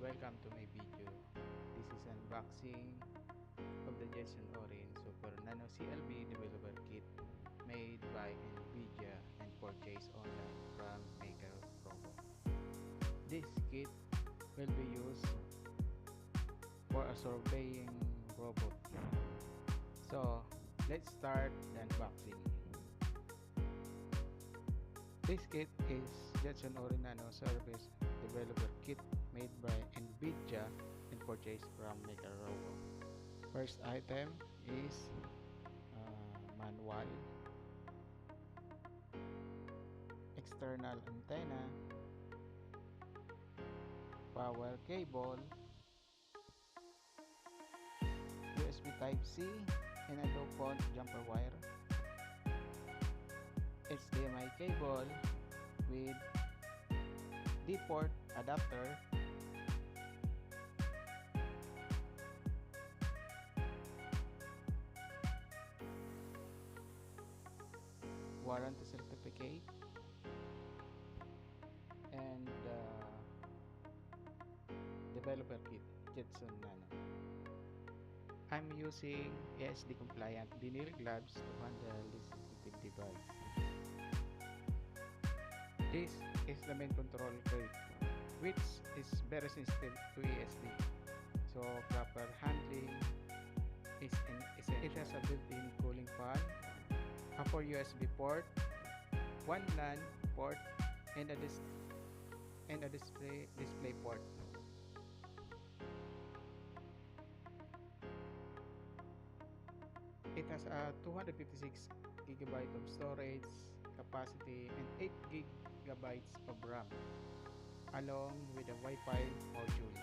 welcome to my video. This is unboxing of the Jetson Orin Super Nano CLB Developer Kit made by NVIDIA and purchased online from Maker Robo. This kit will be used for a surveying robot. So let's start the unboxing. This kit is Jetson Orin Nano Service Developer Kit made by NVIDIA and purchased from Maker Robo. First item is manual, external antenna, power cable, USB Type-C and a low-point jumper wire, HDMI cable with D-port adapter, warranty certificate, and developer kit Jetson Nano. I'm using ASD compliant vinyl gloves to handle this sensitive device. This is the main control curve, which is very sensitive to ASD, so proper handling is essential. It has a built-in cooling fan, a 4 USB port, one LAN port, and a display port. It has a 256 GB of storage capacity and 8 GB of RAM, along with a Wi-Fi module.